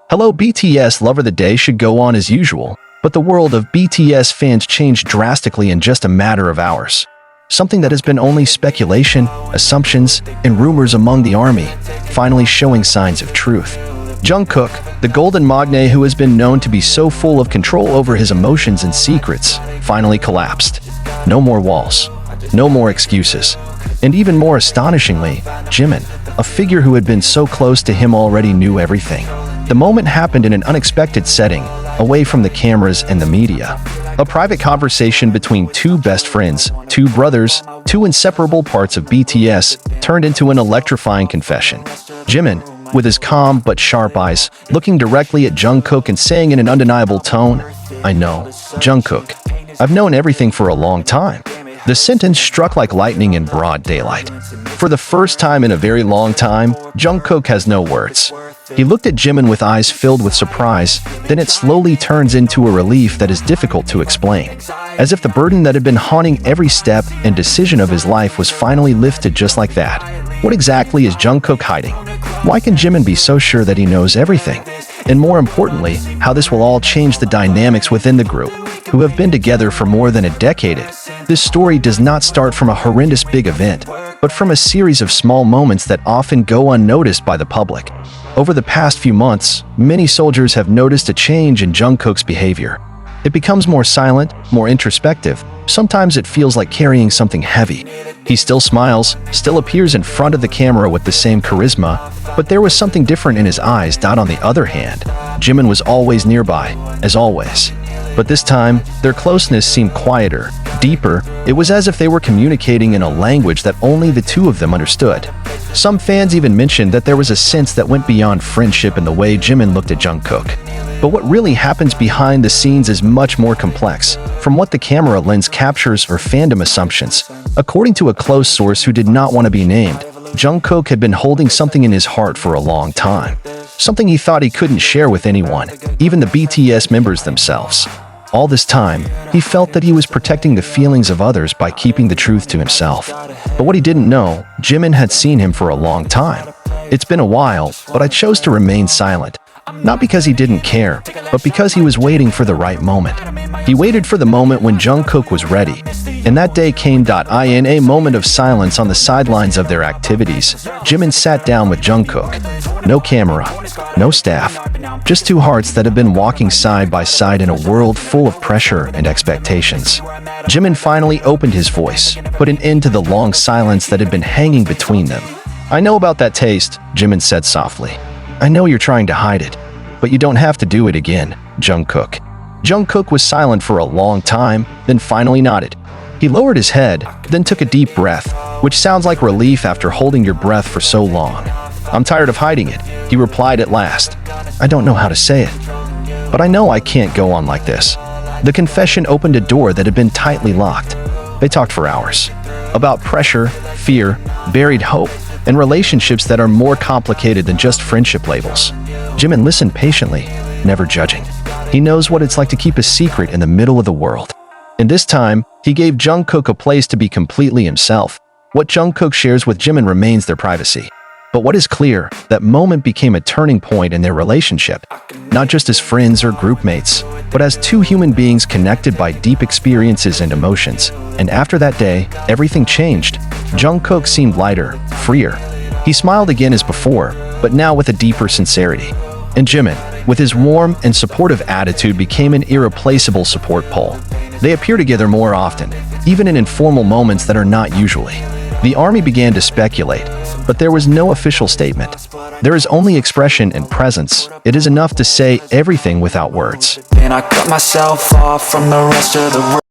Hello BTS Lover, the day should go on as usual, but the world of BTS fans changed drastically in just a matter of hours. Something that has been only speculation, assumptions, and rumors among the army, finally showing signs of truth. Jungkook, the golden magne who has been known to be so full of control over his emotions and secrets, finally collapsed. No more walls, no more excuses. And even more astonishingly, Jimin, a figure who had been so close to him, already knew everything. The moment happened in an unexpected setting, away from the cameras and the media. A private conversation between two best friends, two brothers, two inseparable parts of BTS, turned into an electrifying confession. Jimin, with his calm but sharp eyes, looking directly at Jungkook and saying in an undeniable tone, "I know, Jungkook. I've known everything for a long time." The sentence struck like lightning in broad daylight. For the first time in a very long time, Jungkook has no words. He looked at Jimin with eyes filled with surprise, then it slowly turns into a relief that is difficult to explain. As if the burden that had been haunting every step and decision of his life was finally lifted just like that. What exactly is Jungkook hiding? Why can Jimin be so sure that he knows everything? And more importantly, how this will all change the dynamics within the group, who have been together for more than a decade. This story does not start from a horrendous big event, but from a series of small moments that often go unnoticed by the public. Over the past few months, many soldiers have noticed a change in Jungkook's behavior. It becomes more silent, more introspective. Sometimes it feels like carrying something heavy. He still smiles, still appears in front of the camera with the same charisma, but there was something different in his eyes. On the other hand, Jimin was always nearby, as always. But this time, their closeness seemed quieter, deeper. It was as if they were communicating in a language that only the two of them understood. Some fans even mentioned that there was a sense that went beyond friendship in the way Jimin looked at Jungkook. But what really happens behind the scenes is much more complex, from what the camera lens captures or fandom assumptions. According to a close source who did not want to be named, Jungkook had been holding something in his heart for a long time. Something he thought he couldn't share with anyone, even the BTS members themselves. All this time, he felt that he was protecting the feelings of others by keeping the truth to himself. But what he didn't know, Jimin had seen him for a long time. It's been a while, but I chose to remain silent. Not because he didn't care, but because he was waiting for the right moment. He waited for the moment when Jungkook was ready. And that day came. In a moment of silence on the sidelines of their activities, Jimin sat down with Jungkook. No camera, no staff, just two hearts that had been walking side by side in a world full of pressure and expectations. Jimin finally opened his voice, put an end to the long silence that had been hanging between them. "I know about that taste," Jimin said softly. "I know you're trying to hide it, but you don't have to do it again, Jungkook." Jungkook was silent for a long time, then finally nodded. He lowered his head, then took a deep breath, which sounds like relief after holding your breath for so long. "I'm tired of hiding it," he replied at last. "I don't know how to say it, but I know I can't go on like this." The confession opened a door that had been tightly locked. They talked for hours. About pressure, fear, buried hope, and relationships that are more complicated than just friendship labels. Jimin listened patiently, never judging. He knows what it's like to keep a secret in the middle of the world. And this time, he gave Jungkook a place to be completely himself. What Jungkook shares with Jimin remains their privacy. But what is clear, that moment became a turning point in their relationship. Not just as friends or groupmates, but as two human beings connected by deep experiences and emotions. And after that day, everything changed. Jungkook seemed lighter, freer. He smiled again as before, but now with a deeper sincerity. And Jimin, with his warm and supportive attitude, became an irreplaceable support pole. They appear together more often, even in informal moments that are not usually. The army began to speculate, but there was no official statement. There is only expression and presence. It is enough to say everything without words. And I cut myself off from the rest of the world.